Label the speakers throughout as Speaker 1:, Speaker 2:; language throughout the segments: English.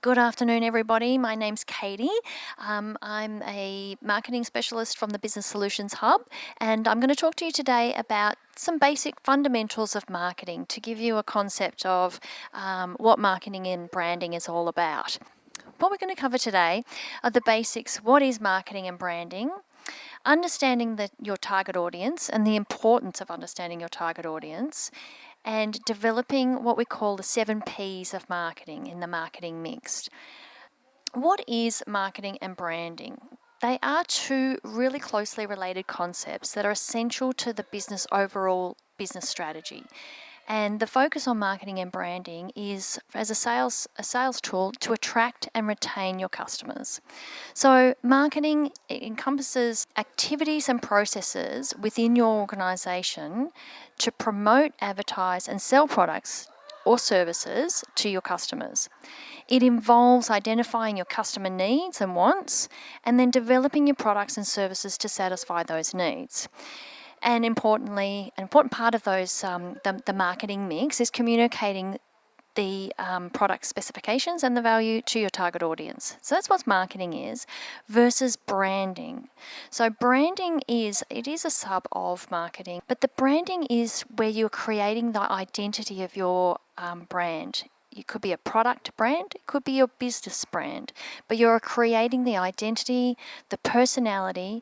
Speaker 1: Good afternoon, everybody. My name's Katie. I'm a marketing specialist from the Business Solutions Hub, and I'm going to talk to you today about some basic fundamentals of marketing to give you a concept of what marketing and branding is all about. What we're going to cover today are the basics: what is marketing and branding, understanding your target audience and the importance of understanding your target audience, and developing what we call the 7 Ps of marketing in the marketing mix. What is marketing and branding? They are two really closely related concepts that are essential to the business overall business strategy. And the focus on marketing and branding is as a sales tool to attract and retain your customers. So marketing encompasses activities and processes within your organization to promote, advertise, and sell products or services to your customers. It involves identifying your customer needs and wants and then developing your products and services to satisfy those needs. And importantly, an important part of those the marketing mix is communicating the product specifications and the value to your target audience. So that's what marketing is versus branding. So branding is a sub of marketing, but the branding is where you're creating the identity of your brand. It could be a product brand, it could be your business brand, but you're creating the identity, the personality.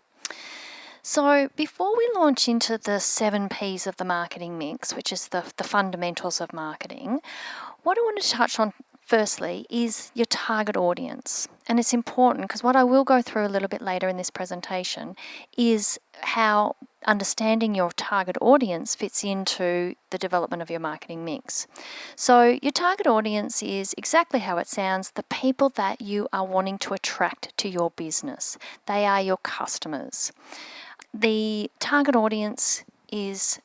Speaker 1: So before we launch into the 7 Ps of the marketing mix, which is the fundamentals of marketing, what I want to touch on firstly is your target audience. And it's important because what I will go through a little bit later in this presentation is how understanding your target audience fits into the development of your marketing mix. So your target audience is exactly how it sounds, the people that you are wanting to attract to your business. They are your customers. The target audience is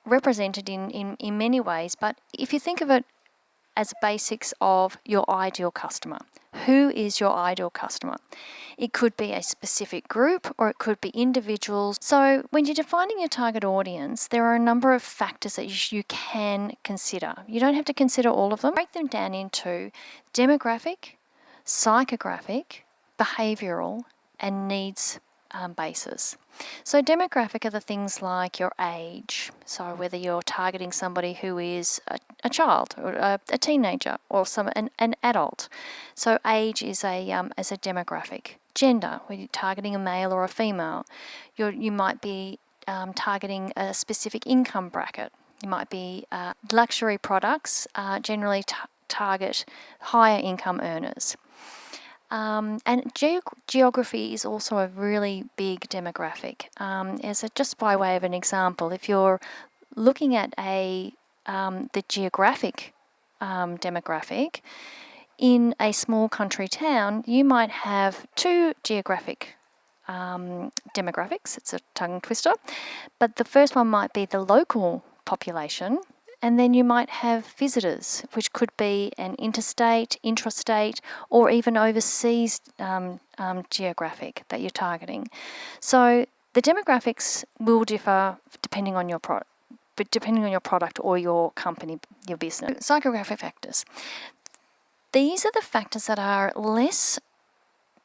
Speaker 1: represented in many ways, but if you think of it as basics of your ideal customer, who is your ideal customer? It could be a specific group or it could be individuals. So when you're defining your target audience, there are a number of factors that you can consider. You don't have to consider all of them. Break them down into demographic, psychographic, behavioural, and needs basis. So demographic are the things like your age, so whether you're targeting somebody who is a child or a teenager or an adult. So age is as a demographic. Gender, whether you're targeting a male or a female. You might be targeting a specific income bracket. You might be luxury products generally target higher income earners. And geography is also a really big demographic. Just by way of an example, if you're looking at the geographic demographic in a small country town, you might have two geographic demographics. It's a tongue twister, but the first one might be the local population. And then you might have visitors, which could be an interstate, intrastate, or even overseas geographic that you're targeting. So the demographics will differ depending on your product or your company, your business. Psychographic factors. These are the factors that are less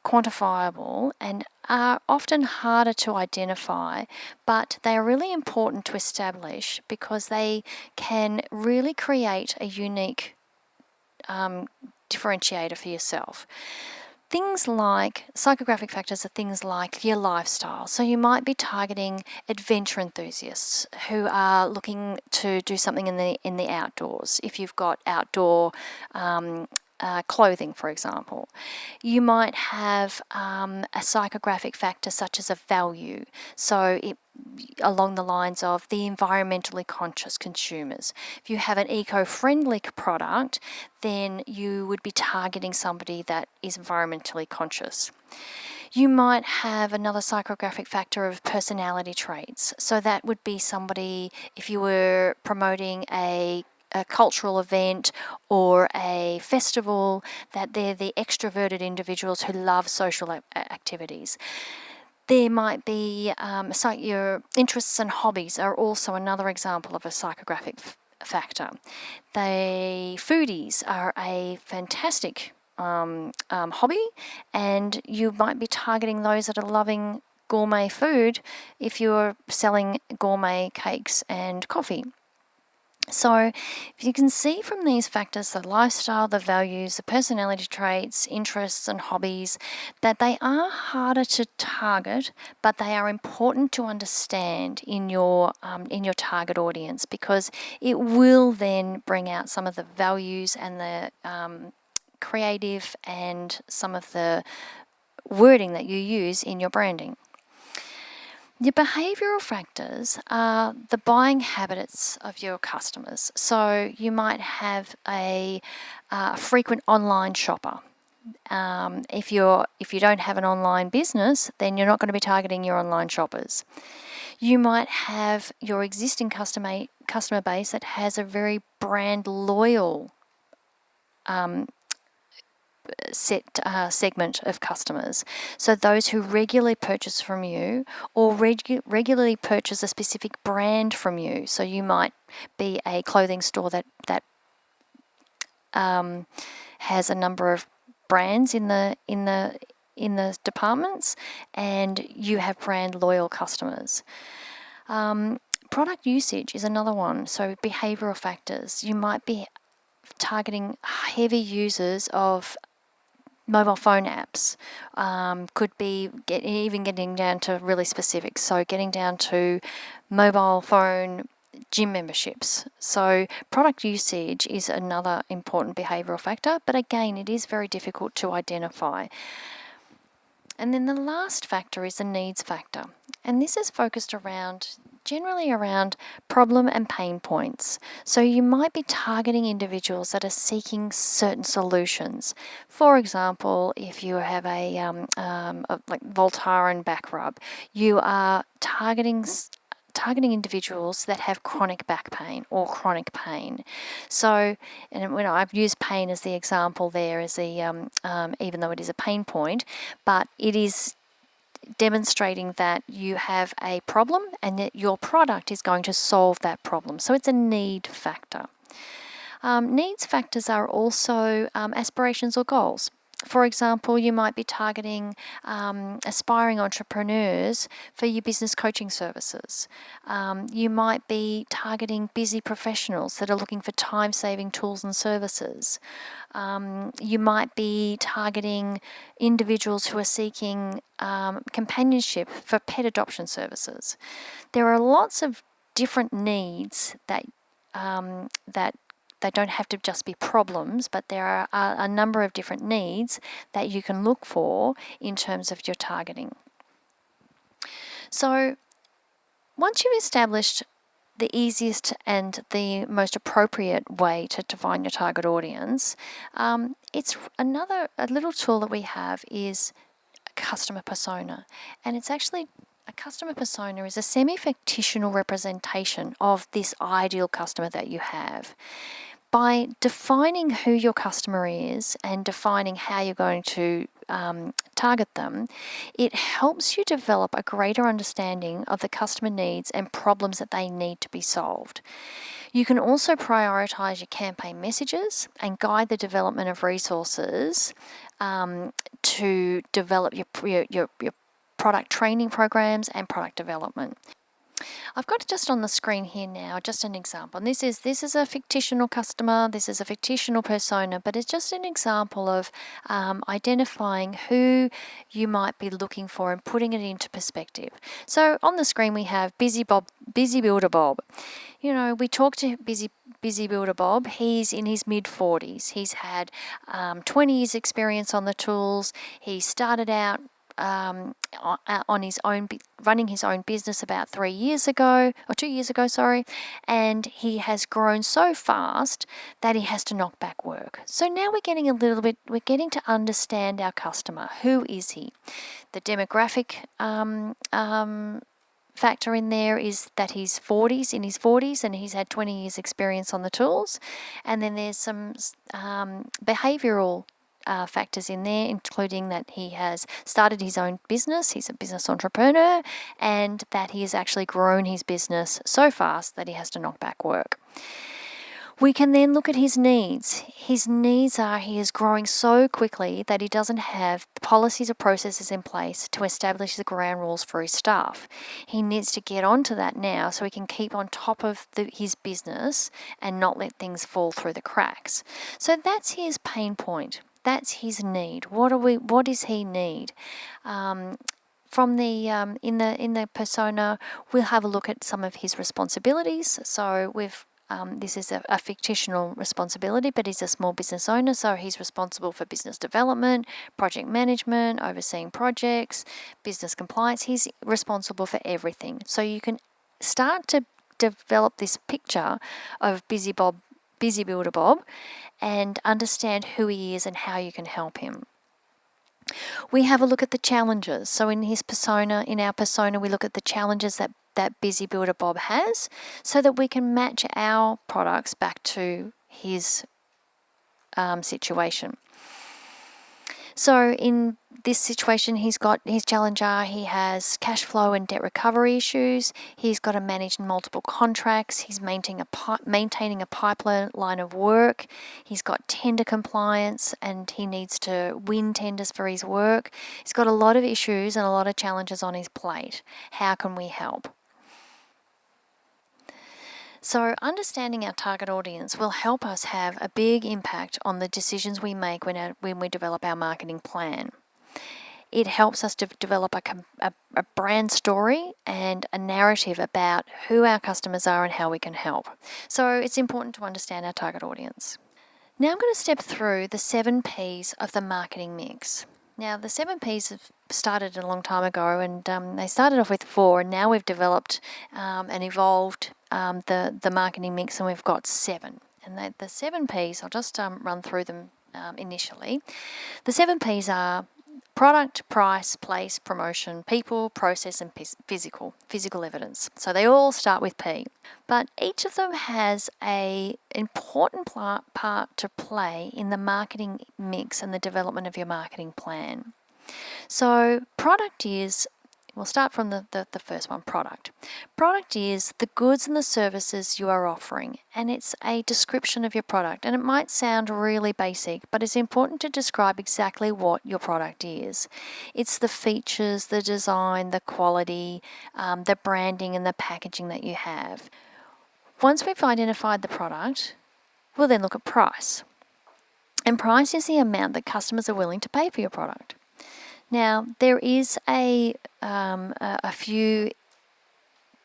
Speaker 1: quantifiable and are often harder to identify, but they are really important to establish because they can really create a unique differentiator for yourself. Things like psychographic factors are things like your lifestyle. So you might be targeting adventure enthusiasts who are looking to do something in the outdoors. If you've got outdoor clothing, for example. You might have a psychographic factor such as a value, so along the lines of the environmentally conscious consumers. If you have an eco-friendly product, then you would be targeting somebody that is environmentally conscious. You might have another psychographic factor of personality traits. So that would be somebody, if you were promoting a cultural event or a festival, that they're the extroverted individuals who love social activities. There might be your interests and hobbies are also another example of a psychographic factor. Foodies are a fantastic hobby, and you might be targeting those that are loving gourmet food if you're selling gourmet cakes and coffee. So, if you can see from these factors, the lifestyle, the values, the personality traits, interests, and hobbies, that they are harder to target, but they are important to understand in your target audience, because it will then bring out some of the values and the creative and some of the wording that you use in your branding. Your behavioural factors are the buying habits of your customers. So you might have a frequent online shopper. If you don't have an online business, then you're not going to be targeting your online shoppers. You might have your existing customer base that has a very brand loyal segment of customers. So those who regularly purchase from you, or regularly purchase a specific brand from you. So you might be a clothing store that has a number of brands in the departments, and you have brand loyal customers. Product usage is another one. So behavioral factors. You might be targeting heavy users of mobile phone apps. Could be even getting down to really specific. So getting down to mobile phone gym memberships. So product usage is another important behavioural factor, but again, it is very difficult to identify. And then the last factor is the needs factor. And this is focused generally around problem and pain points. So you might be targeting individuals that are seeking certain solutions. For example, if you have a like Voltaren back rub, you are targeting individuals that have chronic back pain or chronic pain. So, and when I've used pain as the example there as the even though it is a pain point, but it is demonstrating that you have a problem and that your product is going to solve that problem. So it's a need factor. Needs factors are also aspirations or goals. For example, you might be targeting aspiring entrepreneurs for your business coaching services. You might be targeting busy professionals that are looking for time-saving tools and services. You might be targeting individuals who are seeking companionship for pet adoption services. There are lots of different needs that they don't have to just be problems, but there are a number of different needs that you can look for in terms of your targeting. So once you've established the easiest and the most appropriate way to define your target audience, it's a little tool that we have is a customer persona. And it's actually a customer persona is a semi-fictional representation of this ideal customer that you have. By defining who your customer is and defining how you're going to target them, it helps you develop a greater understanding of the customer needs and problems that they need to be solved. You can also prioritize your campaign messages and guide the development of resources to develop your product training programs and product development. I've got just on the screen here now just an example. And this is a fictional customer, this is a fictional persona, but it's just an example of identifying who you might be looking for and putting it into perspective. So on the screen we have Busy Builder Bob. You know, we talked to Busy Builder Bob. He's in his mid-40s. He's had 20 years experience on the tools. He started out on his own, running his own business about 2 years ago, and he has grown so fast that he has to knock back work. So now we're getting to understand our customer. Who is he? The demographic factor in there is that he's in his 40s, and he's had 20 years experience on the tools. And then there's some behavioural factors in there, including that he has started his own business, he's a business entrepreneur, and that he has actually grown his business so fast that he has to knock back work. We can then look at his needs. His needs are he is growing so quickly that he doesn't have policies or processes in place to establish the ground rules for his staff. He needs to get onto that now so he can keep on top of his business and not let things fall through the cracks. So that's his pain point. That's his need. What does he need? From the in the persona, we'll have a look at some of his responsibilities. So this is a fictional responsibility, but he's a small business owner, so he's responsible for business development, project management, overseeing projects, business compliance. He's responsible for everything. So you can start to develop this picture of Busy Builder Bob, and understand who he is and how you can help him. We have a look at the challenges. So in our persona, we look at the challenges that Busy Builder Bob has so that we can match our products back to his situation. So in this situation, he's got his challenger, he has cash flow and debt recovery issues, he's got to manage multiple contracts, he's maintaining a pipeline of work, he's got tender compliance and he needs to win tenders for his work. He's got a lot of issues and a lot of challenges on his plate. How can we help? So understanding our target audience will help us have a big impact on the decisions we make when we develop our marketing plan. It helps us to develop a brand story and a narrative about who our customers are and how we can help. So it's important to understand our target audience. Now I'm going to step through the 7 Ps of the marketing mix. Now the 7 Ps have started a long time ago, and they started off with 4, and now we've developed and evolved the marketing mix, and we've got 7. And the 7 Ps, I'll just run through them initially. The 7 Ps are product, price, place, promotion, people, process, and physical evidence. So they all start with P. But each of them has an important part to play in the marketing mix and the development of your marketing plan. So product is, we'll start from the first one, product. Product is the goods and the services you are offering, and it's a description of your product. And it might sound really basic, but it's important to describe exactly what your product is. It's the features, the design, the quality, the branding, and the packaging that you have. Once we've identified the product, we'll then look at price. And price is the amount that customers are willing to pay for your product. Now, there is a few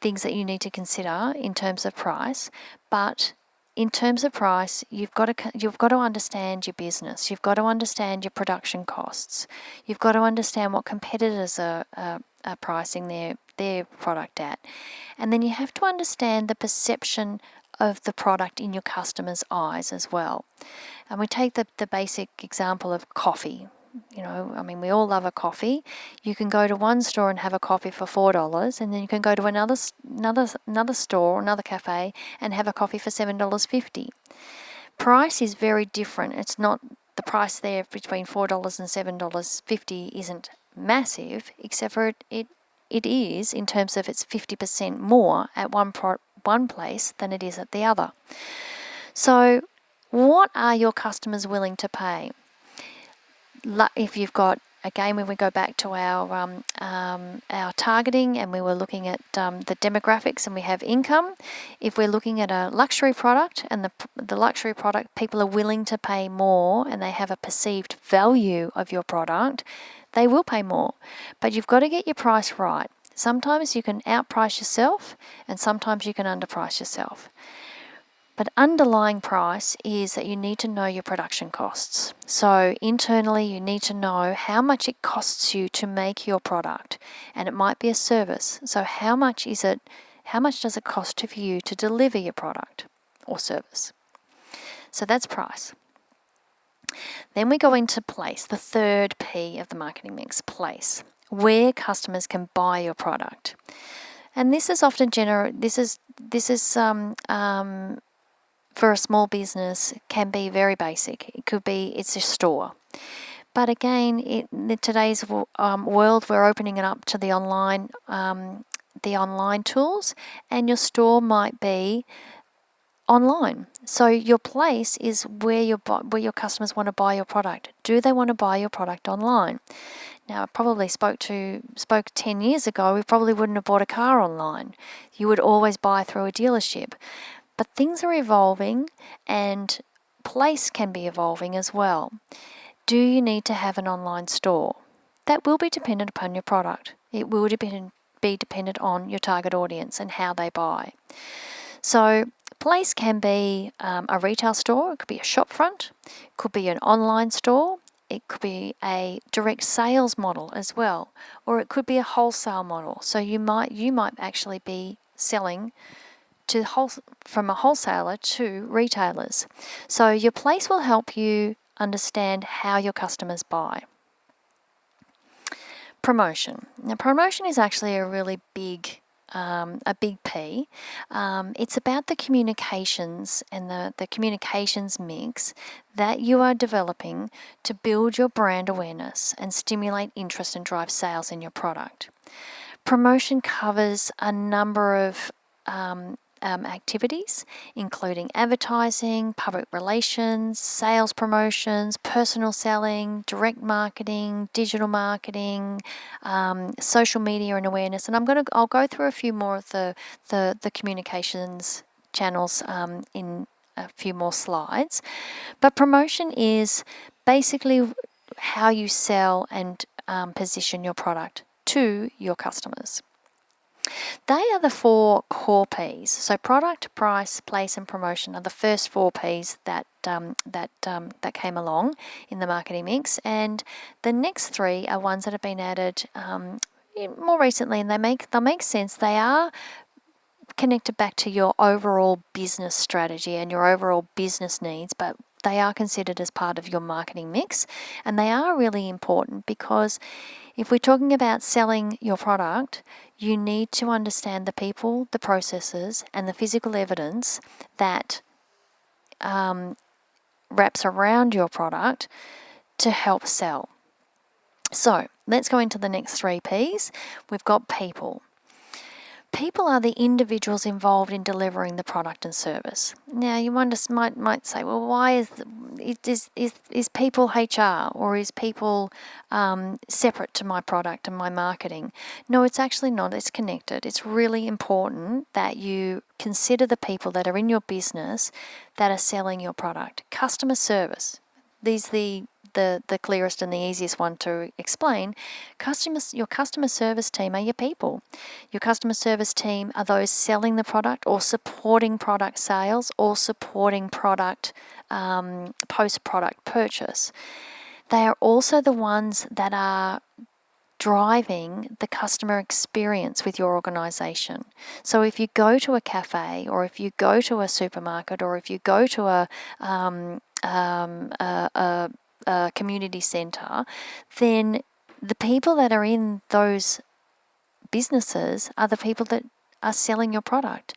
Speaker 1: things that you need to consider in terms of price, but in terms of price, you've got to understand your business. You've got to understand your production costs. You've got to understand what competitors are pricing their product at, and then you have to understand the perception of the product in your customers' eyes as well. And we take the basic example of coffee. We all love a coffee. You can go to one store and have a coffee for $4, and then you can go to another store, another cafe, and have a coffee for $7.50. Price is very different. It's not the price there between $4 and $7.50 isn't massive, except for it is in terms of it's 50% more at one place than it is at the other. So, what are your customers willing to pay? If you've got, again, when we go back to our targeting and we were looking at the demographics and we have income, if we're looking at a luxury product and the luxury product, people are willing to pay more and they have a perceived value of your product, they will pay more. But you've got to get your price right. Sometimes you can outprice yourself and sometimes you can underprice yourself. But underlying price is that you need to know your production costs. So internally, you need to know how much it costs you to make your product. And it might be a service. So how much does it cost for you to deliver your product or service? So that's price. Then we go into place, the 3rd P of the marketing mix, place, where customers can buy your product. And this is often for a small business can be very basic. It could be it's a store. But again, in today's world, we're opening it up to the online tools, and your store might be online. So your place is where your customers want to buy your product. Do they want to buy your product online? Now, I probably spoke 10 years ago, we probably wouldn't have bought a car online. You would always buy through a dealership. But things are evolving, and place can be evolving as well. Do you need to have an online store? That will be dependent upon your product. It will be dependent on your target audience and how they buy. So place can be a retail store, it could be a shop front, it could be an online store, it could be a direct sales model as well, or it could be a wholesale model. So you might actually be selling from a wholesaler to retailers. So your place will help you understand how your customers buy. Promotion. Now, promotion is actually a really big P. It's about the communications and the communications mix that you are developing to build your brand awareness and stimulate interest and drive sales in your product. Promotion covers a number of activities, including advertising, public relations, sales promotions, personal selling, direct marketing, digital marketing, social media and awareness. And I'll go through a few more of the communications channels in a few more slides. But promotion is basically how you sell and position your product to your customers. They are the 4 core P's. So product, price, place, and promotion are the first 4 P's that came along in the marketing mix, and the next 3 are ones that have been added more recently, and they'll make sense. They are connected back to your overall business strategy and your overall business needs, but they are considered as part of your marketing mix, and they are really important because if we're talking about selling your product, you need to understand the people, the processes, and the physical evidence that wraps around your product to help sell. So let's go into the next 3 P's. We've got people. People are the individuals involved in delivering the product and service. Now, you might say, well, why is people HR, or is people separate to my product and my marketing? No, it's actually not. It's connected. It's really important that you consider the people that are in your business that are selling your product. Customer service. These are the clearest and the easiest one to explain. Your customer service team are your people. Your customer service team are those selling the product or supporting product sales or supporting product post-product purchase. They are also the ones that are driving the customer experience with your organisation. So if you go to a cafe, or if you go to a supermarket, or if you go to a community centre, then the people that are in those businesses are the people that are selling your product,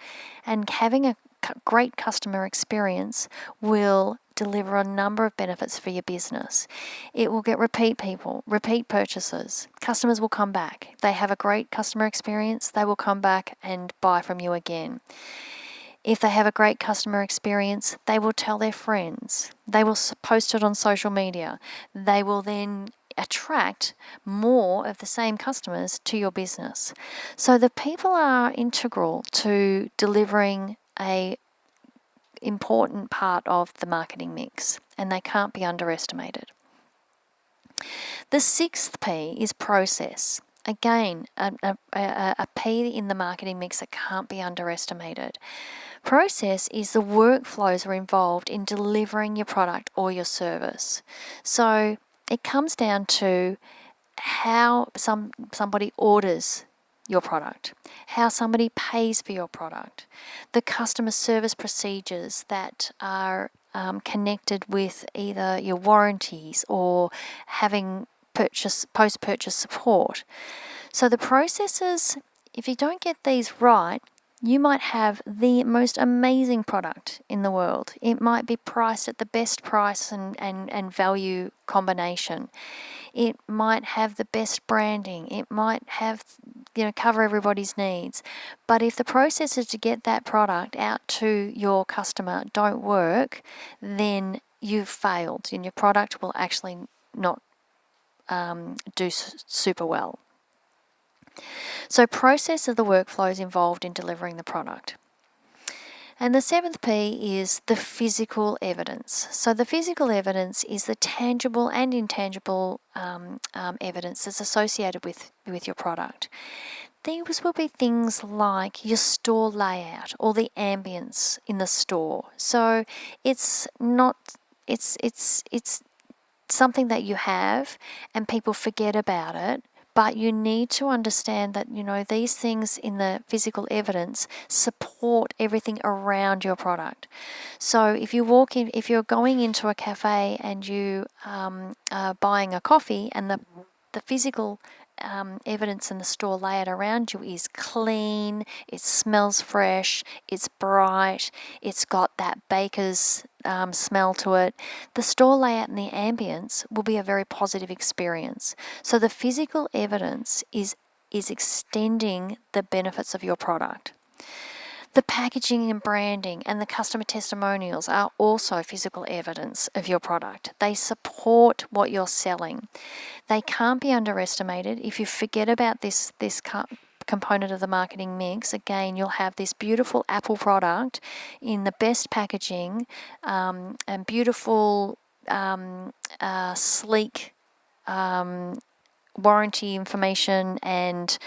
Speaker 1: and having a great customer experience will deliver a number of benefits for your business. It will get repeat purchases. Customers will come back. If they have a great customer experience, they will come back and buy from you again. If they have a great customer experience, they will tell their friends. They will post it on social media. They will then attract more of the same customers to your business. So the people are integral to delivering a important part of the marketing mix, and they can't be underestimated. The 6th P is process. Again, a P in the marketing mix that can't be underestimated. Process is the workflows are involved in delivering your product or your service. So it comes down to how somebody orders your product, how somebody pays for your product, the customer service procedures that are connected with either your warranties or having post-purchase support. So the processes, if you don't get these right, you might have the most amazing product in the world. It might be priced at the best price and value combination. It might have the best branding. It might have cover everybody's needs. But if the processes to get that product out to your customer don't work, then you've failed and your product will actually not do super well. So process are the workflows involved in delivering the product. And the 7th P is the physical evidence. So the physical evidence is the tangible and intangible evidence that's associated with your product. These will be things like your store layout or the ambience in the store. So it's something that you have and people forget about it. But you need to understand that, these things in the physical evidence support everything around your product. So if you're going into a cafe and you are buying a coffee and the physical evidence in the store layout around you is clean, it smells fresh, it's bright, it's got that baker's smell to it, the store layout and the ambience will be a very positive experience. So the physical evidence is extending the benefits of your product. The packaging and branding and the customer testimonials are also physical evidence of your product. They support what you're selling. They can't be underestimated. If you forget about this component of the marketing mix, again, you'll have this beautiful Apple product in the best packaging and beautiful, sleek warranty information and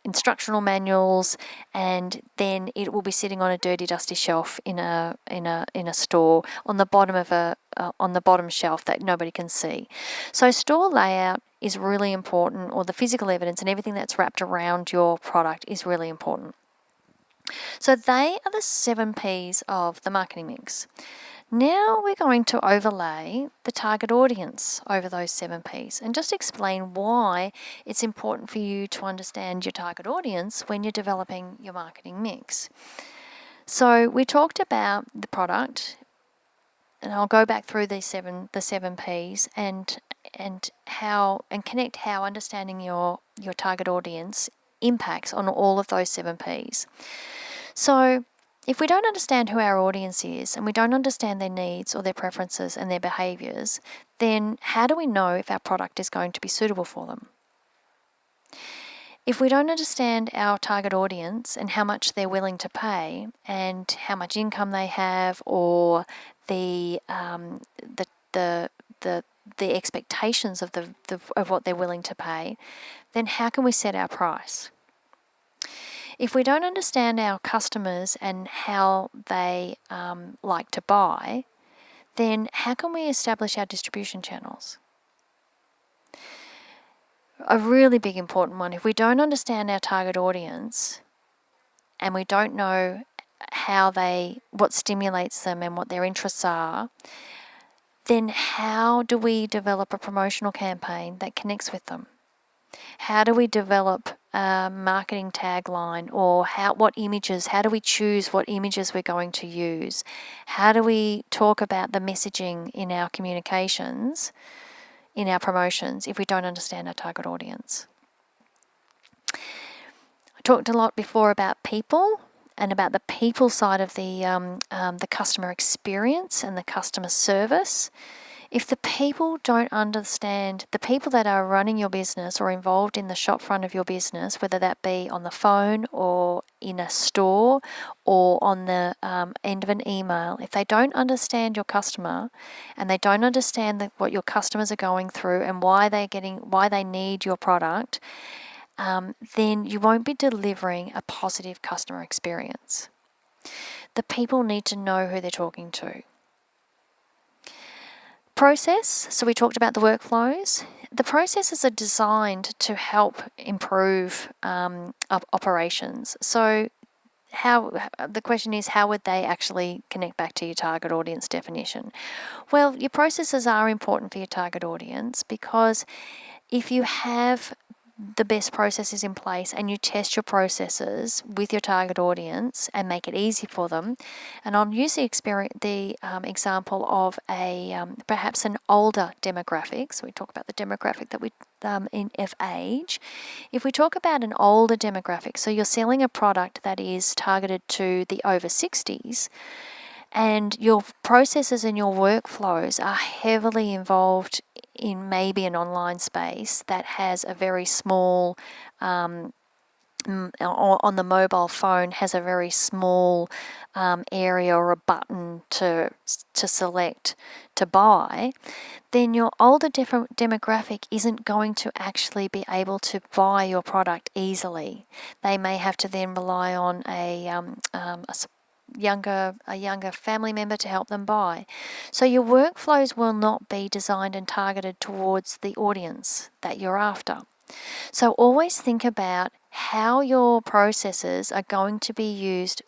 Speaker 1: instructional manuals, and then it will be sitting on a dirty, dusty shelf in a store on the bottom of on the bottom shelf that nobody can see. So store layout is really important, or the physical evidence and everything that's wrapped around your product is really important. So they are the 7 Ps of the marketing mix. Now we're going to overlay the target audience over those 7 Ps and just explain why it's important for you to understand your target audience when you're developing your marketing mix. So we talked about the product, and I'll go back through the 7 Ps and connect how understanding your target audience impacts on all of those 7 Ps. So if we don't understand who our audience is and we don't understand their needs or their preferences and their behaviours, then how do we know if our product is going to be suitable for them? If we don't understand our target audience and how much they're willing to pay and how much income they have or the expectations of what they're willing to pay, then how can we set our price? If we don't understand our customers and how they like to buy, then how can we establish our distribution channels? A really big important one, if we don't understand our target audience and we don't know what stimulates them and what their interests are, then how do we develop a promotional campaign that connects with them? How do we develop a marketing tagline, or how do we choose what images we're going to use? How do we talk about the messaging in our communications, in our promotions, if we don't understand our target audience? I talked a lot before about people and about the people side of the customer experience and the customer service. If the people don't understand, the people that are running your business or involved in the shop front of your business, whether that be on the phone or in a store or on the end of an email, if they don't understand your customer and they don't understand what your customers are going through and why they need your product, then you won't be delivering a positive customer experience. The people need to know who they're talking to. Process, so we talked about the workflows. The processes are designed to help improve operations. So the question is, how would they actually connect back to your target audience definition? Well, your processes are important for your target audience because if you have the best processes in place and you test your processes with your target audience and make it easy for them. And I'll use the example of perhaps an older demographic. So we talk about the demographic that we of age. If we talk about an older demographic, so you're selling a product that is targeted to the over 60s, and your processes and your workflows are heavily involved in maybe an online space that has a very small, or on the mobile phone has a very small area or a button to select to buy, then your older demographic isn't going to actually be able to buy your product easily. They may have to then rely on a younger family member to help them buy. So your workflows will not be designed and targeted towards the audience that you're after. So always think about how your processes are going to be used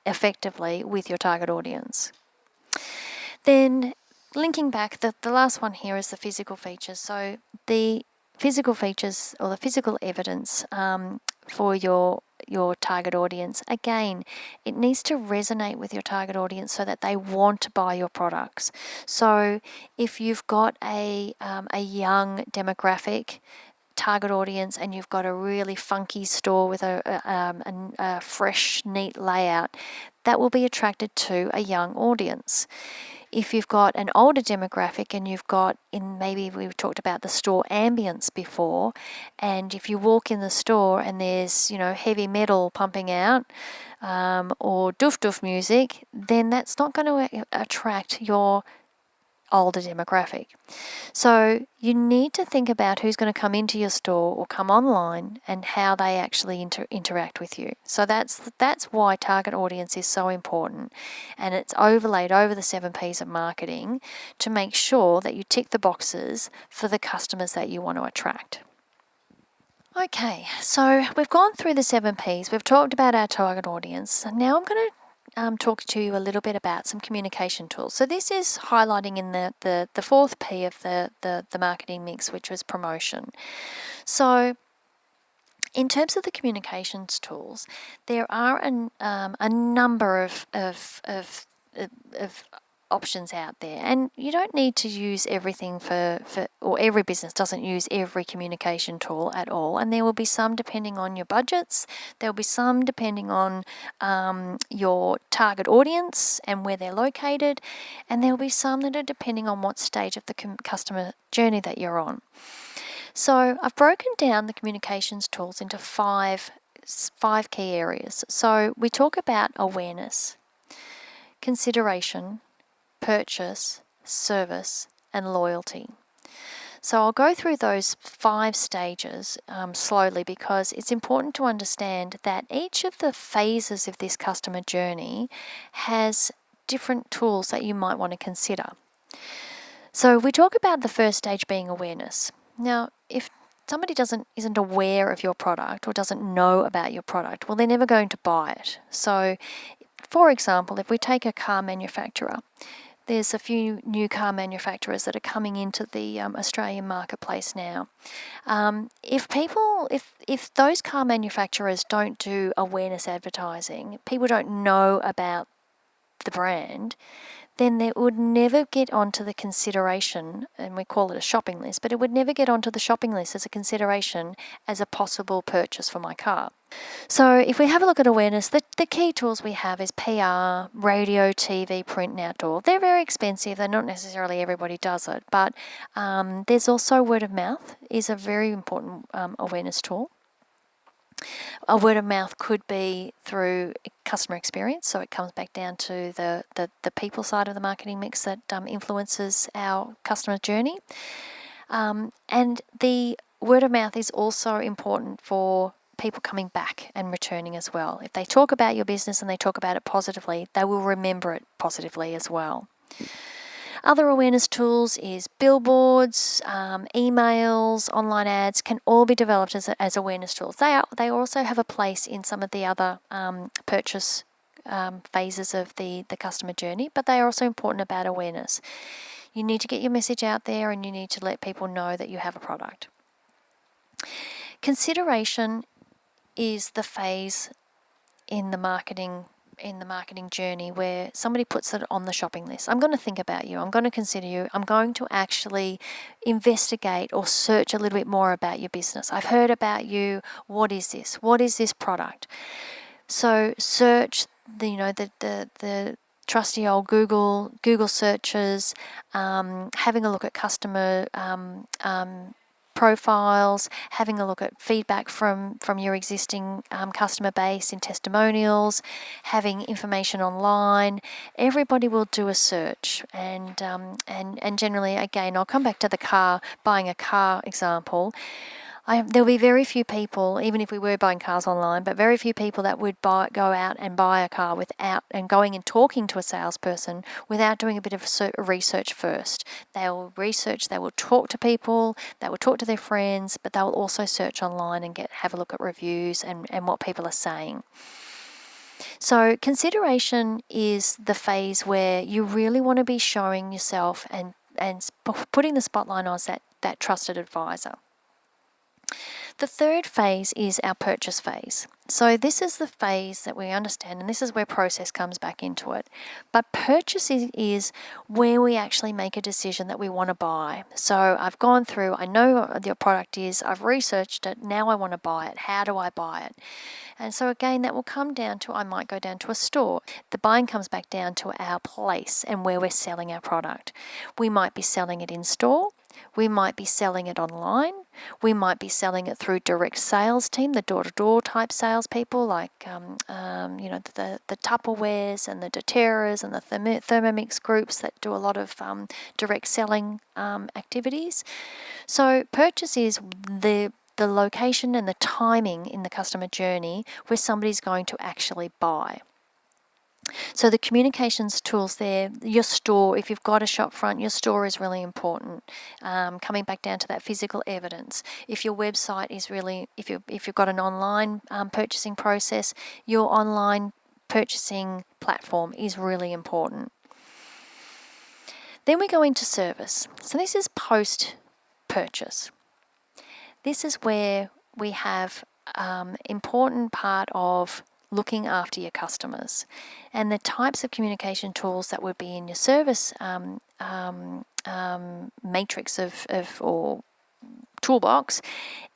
Speaker 1: effectively with your target audience. Then linking back, the last one here is the physical features. So the physical features or the physical evidence for your target audience, again, it needs to resonate with your target audience so that they want to buy your products. So if you've got a young demographic target audience and you've got a really funky store with a fresh, neat layout, that will be attracted to a young audience. If you've got an older demographic and you've got, maybe we've talked about the store ambience before, and if you walk in the store and there's, heavy metal pumping out or doof music, then that's not going to attract your older demographic. So you need to think about who's going to come into your store or come online and how they actually interact with you. So that's why target audience is so important, and it's overlaid over the 7 P's of marketing to make sure that you tick the boxes for the customers that you want to attract. Okay, so we've gone through the 7 P's. We've talked about our target audience. And now I'm going to talk to you a little bit about some communication tools. So this is highlighting in the 4th P of the marketing mix, which was promotion. So in terms of the communications tools, there are a number of options out there, and you don't need to use everything or every business doesn't use every communication tool at all, and there will be some depending on your budgets, there will be some depending on your target audience and where they're located, and there will be some that are depending on what stage of the customer journey that you're on. So I've broken down the communications tools into five key areas. So we talk about awareness, consideration, purchase, service, and loyalty. So I'll go through those 5 stages slowly, because it's important to understand that each of the phases of this customer journey has different tools that you might want to consider. So we talk about the first stage being awareness. Now, if somebody isn't aware of your product or doesn't know about your product, well, they're never going to buy it. So, for example, if we take a car manufacturer, there's a few new car manufacturers that are coming into the Australian marketplace now. If those car manufacturers don't do awareness advertising, people don't know about the brand, then it would never get onto the consideration, and we call it a shopping list, but it would never get onto the shopping list as a consideration as a possible purchase for my car. So if we have a look at awareness, the key tools we have is PR, radio, TV, print and outdoor. They're very expensive. They're not necessarily everybody does it, but there's also word of mouth is a very important awareness tool. A word of mouth could be through customer experience, so it comes back down to the people side of the marketing mix that influences our customer journey. And the word of mouth is also important for people coming back and returning as well. If they talk about your business and they talk about it positively, they will remember it positively as well. Other awareness tools is billboards, emails, online ads can all be developed as awareness tools. They also have a place in some of the other purchase phases of the customer journey, but they are also important about awareness. You need to get your message out there and you need to let people know that you have a product. Consideration is the phase in the marketing journey where somebody puts it on the shopping list. I'm going to think about you. I'm going to consider you. I'm going to actually investigate or search a little bit more about your business. I've heard about you. What is this? What is this product? So search the trusty old Google searches, having a look at customer profiles, having a look at feedback from your existing customer base in testimonials, having information online. Everybody will do a search, and generally, again, I'll come back to the buying a car example. There'll be very few people, even if we were buying cars online, but very few people that would go out and buy a car without and going and talking to a salesperson without doing a bit of research first. They'll research, they will talk to people, they will talk to their friends, but they'll also search online and have a look at reviews and what people are saying. So consideration is the phase where you really want to be showing yourself and putting the spotlight on that trusted advisor. The third phase is our purchase phase. So this is the phase that we understand, and this is where process comes back into it. But purchase is where we actually make a decision that we want to buy. So I've gone through, I know what your product is, I've researched it, now I want to buy it. How do I buy it? And so again, that will come down to, I might go down to a store. The buying comes back down to our place and where we're selling our product. We might be selling it in store. We might be selling it online. We might be selling it through direct sales team, the door-to-door type salespeople, like the Tupperwares and the doTERRAs and the Thermomix groups that do a lot of direct selling activities. So purchase is the location and the timing in the customer journey where somebody's going to actually buy. So the communications tools there, your store, if you've got a shop front, your store is really important. Coming back down to that physical evidence. If your website is really, if you've got an online purchasing process, your online purchasing platform is really important. Then we go into service. So this is post-purchase. This is where we have important part of looking after your customers, and the types of communication tools that would be in your service matrix or toolbox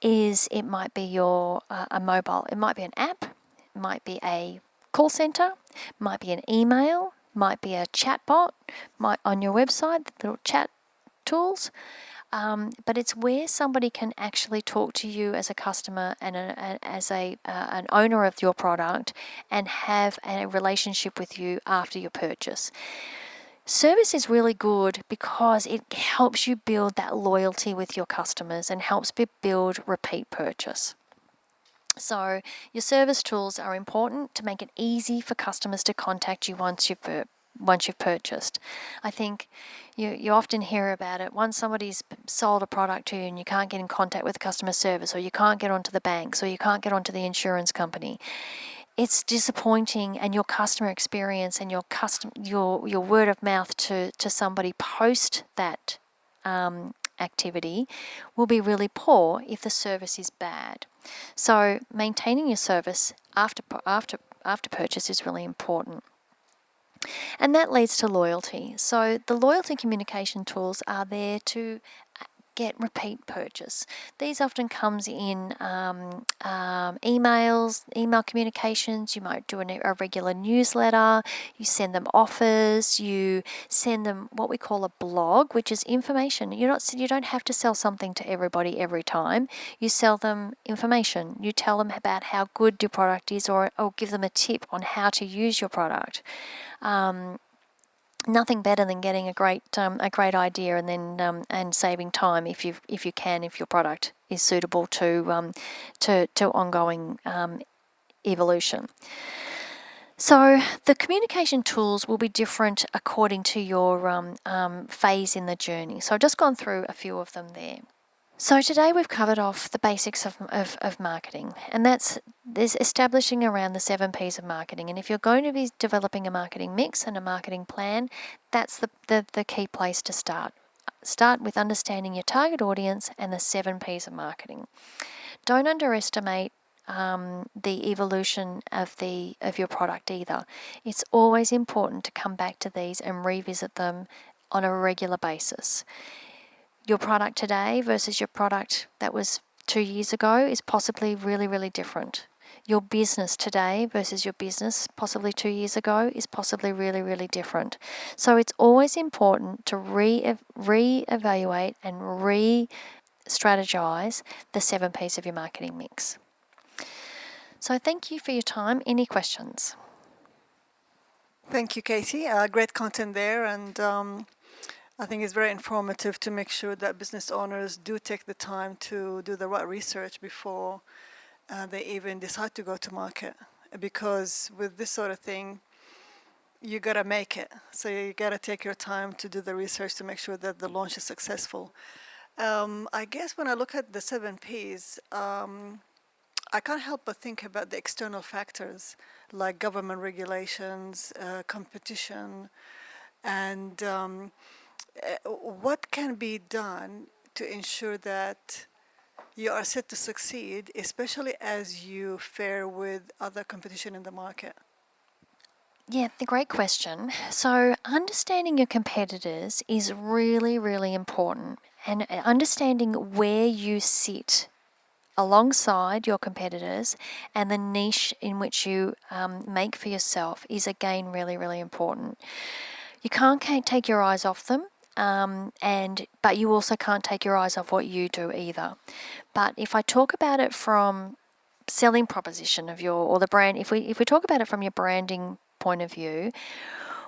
Speaker 1: is, it might be a mobile, it might be an app, it might be a call center, might be an email, might be a chat bot, on your website, the little chat tools. But it's where somebody can actually talk to you as a customer and as an owner of your product and have a relationship with you after your purchase. Service is really good because it helps you build that loyalty with your customers and helps build repeat purchase. So your service tools are important to make it easy for customers to contact you once you've purchased. I think you often hear about it. Once somebody's sold a product to you and you can't get in contact with customer service, or you can't get onto the banks, or you can't get onto the insurance company, it's disappointing, and your customer experience and your word of mouth to somebody post that activity will be really poor if the service is bad. So maintaining your service after purchase is really important. And that leads to loyalty. So the loyalty communication tools are there to get repeat purchase. These often comes in email communications. You might do a regular newsletter. You send them offers. You send them what we call a blog, which is information. You don't have to sell something to everybody every time. You sell them information. You tell them about how good your product is, or give them a tip on how to use your product. Nothing better than getting a great idea and then and saving time if your product is suitable to ongoing evolution. So the communication tools will be different according to your phase in the journey. So I've just gone through a few of them there. So today we've covered off the basics of marketing, and there's establishing around the 7 P's of marketing. And if you're going to be developing a marketing mix and a marketing plan, that's the key place to start. Start with understanding your target audience and the 7 P's of marketing. Don't underestimate the evolution of your product either. It's always important to come back to these and revisit them on a regular basis. Your product today versus your product that was 2 years ago is possibly really, really different. Your business today versus your business possibly 2 years ago is possibly really, really different. So it's always important to re-evaluate and re-strategize the 7Ps of your marketing mix. So thank you for your time. Any questions?
Speaker 2: Thank you, Katie. Great content there, and I think it's very informative to make sure that business owners do take the time to do the right research before they even decide to go to market. Because with this sort of thing, you gotta make it. So you gotta take your time to do the research to make sure that the launch is successful. I guess when I look at the 7Ps, I can't help but think about the external factors like government regulations, competition, and what can be done to ensure that you are set to succeed, especially as you fare with other competition in the market?
Speaker 1: Yeah, the great question. So, understanding your competitors is really, really important, and understanding where you sit alongside your competitors and the niche in which you make for yourself is again really, really important. You can't take your eyes off them. But you also can't take your eyes off what you do either. But if I talk about it from selling proposition of your or the brand, if we talk about it from your branding point of view,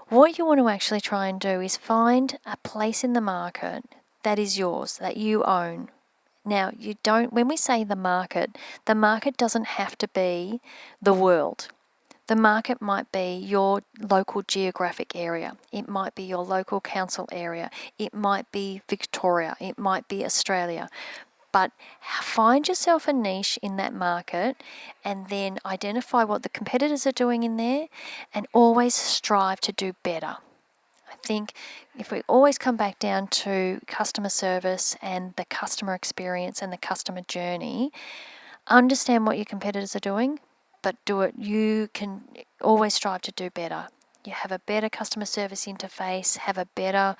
Speaker 1: what you want to actually try and do is find a place in the market that is yours, that you own. Now, when we say the market doesn't have to be the world. The market might be your local geographic area. It might be your local council area. It might be Victoria. It might be Australia. But find yourself a niche in that market and then identify what the competitors are doing in there and always strive to do better. I think if we always come back down to customer service and the customer experience and the customer journey, understand what your competitors are doing, but do it. You can always strive to do better. You have a better customer service interface, have a better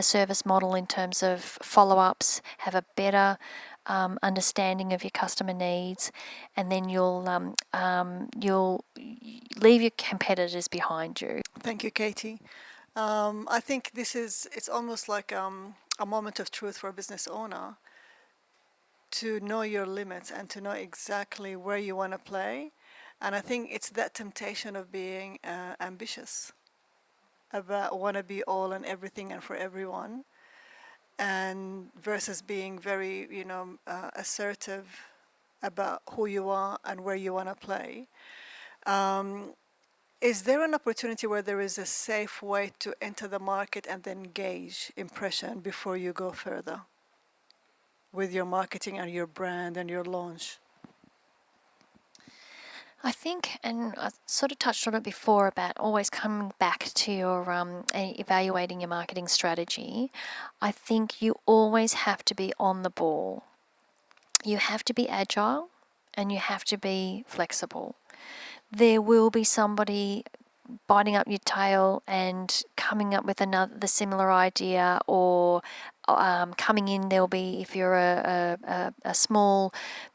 Speaker 1: service model in terms of follow-ups, have a better understanding of your customer needs, and then you'll leave your competitors behind you.
Speaker 2: Thank you, Katie. I think it's almost like a moment of truth for a business owner to know your limits and to know exactly where you want to play. And I think it's that temptation of being ambitious about want to be all and everything and for everyone, and versus being very, assertive about who you are and where you want to play. Is there an opportunity where there is a safe way to enter the market and then gauge impression before you go further with your marketing and your brand and your launch?
Speaker 1: I think, and I sort of touched on it before about always coming back to your evaluating your marketing strategy. I think you always have to be on the ball. You have to be agile and you have to be flexible. There will be somebody biting up your tail and coming up with the similar idea, or coming in, there'll be, if you're a small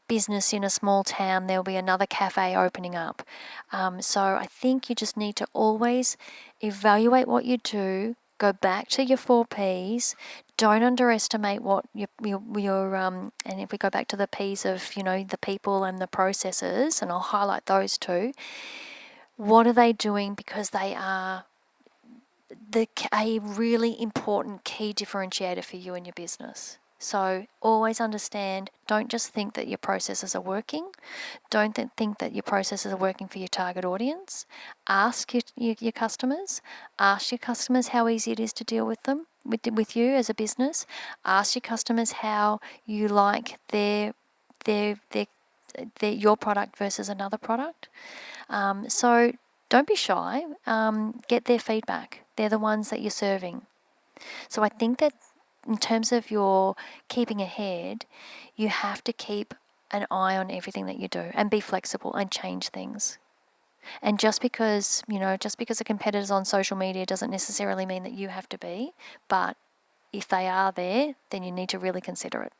Speaker 1: business in a small town, there'll be another cafe opening up. So I think you just need to always evaluate what you do, go back to your 4Ps, don't underestimate what your and if we go back to the Ps of, the people and the processes, and I'll highlight those two. What are they doing? Because they are a really important key differentiator for you and your business. So always understand, don't just think that your processes are working. Don't think that your processes are working for your target audience. Ask your customers. Ask your customers how easy it is to deal with them, with you as a business. Ask your customers how you like your product versus another product. So don't be shy. Get their feedback. They're the ones that you're serving. So I think that in terms of your keeping ahead, you have to keep an eye on everything that you do and be flexible and change things. And just because a competitor's on social media doesn't necessarily mean that you have to be, but if they are there, then you need to really consider it.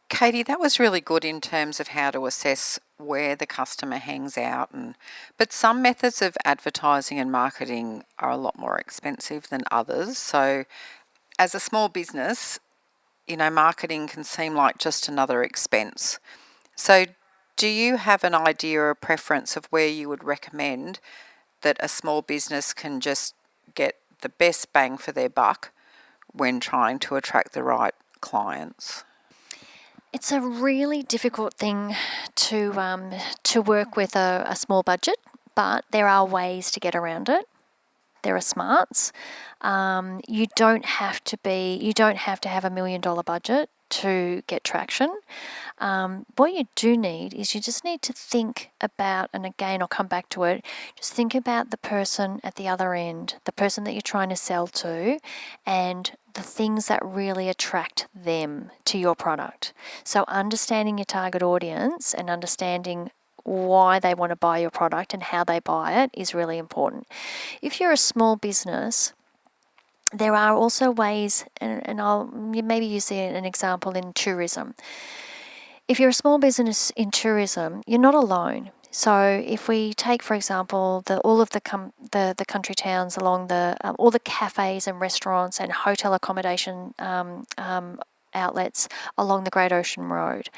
Speaker 3: Katie, that was really good in terms of how to assess where the customer hangs out, but some methods of advertising and marketing are a lot more expensive than others. So as a small business, marketing can seem like just another expense. So do you have an idea or preference of where you would recommend that a small business can just get the best bang for their buck when trying to attract the right clients?
Speaker 1: It's a really difficult thing to work with a small budget, but there are ways to get around it. There are smarts. You don't have to have $1 million budget to get traction. What you do need is you just need to think about, and again, I'll come back to it, just think about the person at the other end, the person that you're trying to sell to, and the things that really attract them to your product. So understanding your target audience and understanding why they want to buy your product and how they buy it is really important. If you're a small business, there are also ways, and I'll maybe use an example in tourism. If you're a small business in tourism, you're not alone. So if we take, for example, all of the country towns along all the cafes and restaurants and hotel accommodation outlets along the Great Ocean Road,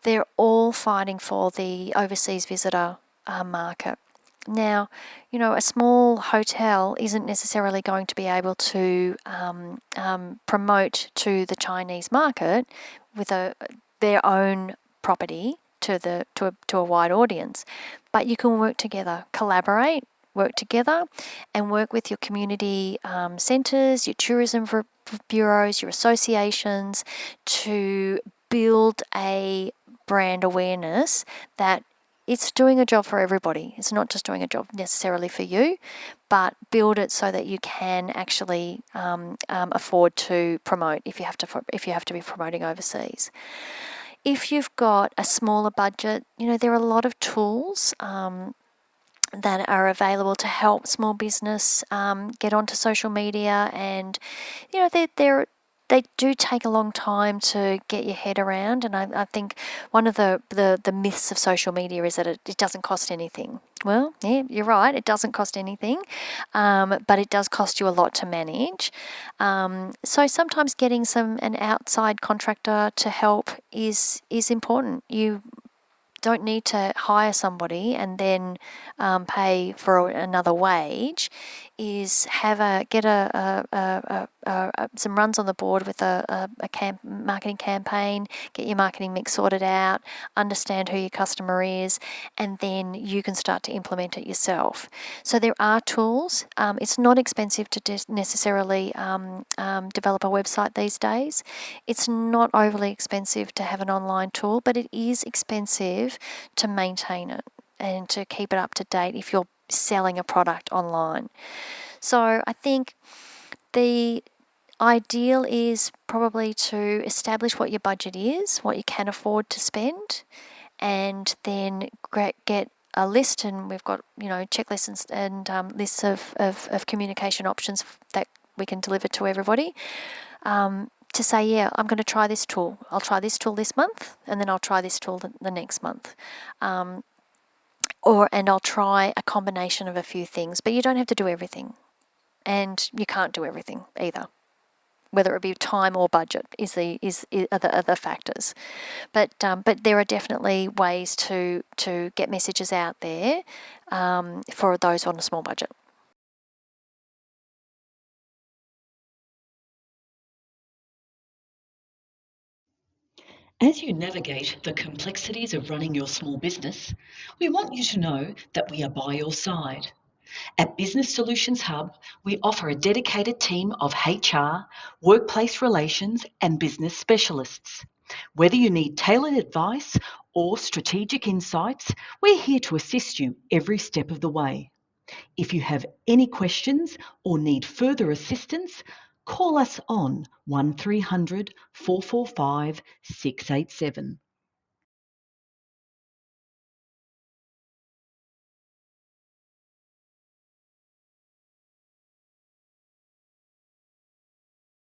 Speaker 1: they're all fighting for the overseas visitor market. Now, a small hotel isn't necessarily going to be able to promote to the Chinese market with their own property to a wide audience, but you can work together, work together, and work with your community centres, your tourism bureaus, your associations to build a brand awareness that it's doing a job for everybody. It's not just doing a job necessarily for you, but build it so that you can actually afford to promote if you have to be promoting overseas. If you've got a smaller budget, there are a lot of tools that are available to help small business get onto social media, and they do take a long time to get your head around. And I think one of the myths of social media is that it doesn't cost anything. Well, yeah, you're right, it doesn't cost anything, but it does cost you a lot to manage. So sometimes getting an outside contractor to help is important. You don't need to hire somebody and then pay for another wage. Is get some runs on the board with a marketing campaign, get your marketing mix sorted out, understand who your customer is, and then you can start to implement it yourself. So there are tools. It's not expensive to necessarily develop a website these days. It's not overly expensive to have an online tool, but it is expensive to maintain it and to keep it up to date if you're selling a product online. So I think the ideal is probably to establish what your budget is, what you can afford to spend, and then get a list, and we've got checklists and lists of communication options that we can deliver to everybody. To say, yeah, I'm going to try this tool. I'll try this tool this month, and then I'll try this tool the next month. And I'll try a combination of a few things, but you don't have to do everything, and you can't do everything either. Whether it be time or budget are the factors, but there are definitely ways to get messages out there for those on a small budget.
Speaker 4: As you navigate the complexities of running your small business, we want you to know that we are by your side. At Business Solutions Hub, we offer a dedicated team of HR, workplace relations, and business specialists. Whether you need tailored advice or strategic insights, we're here to assist you every step of the way. If you have any questions or need further assistance, call us on 1300 445 687.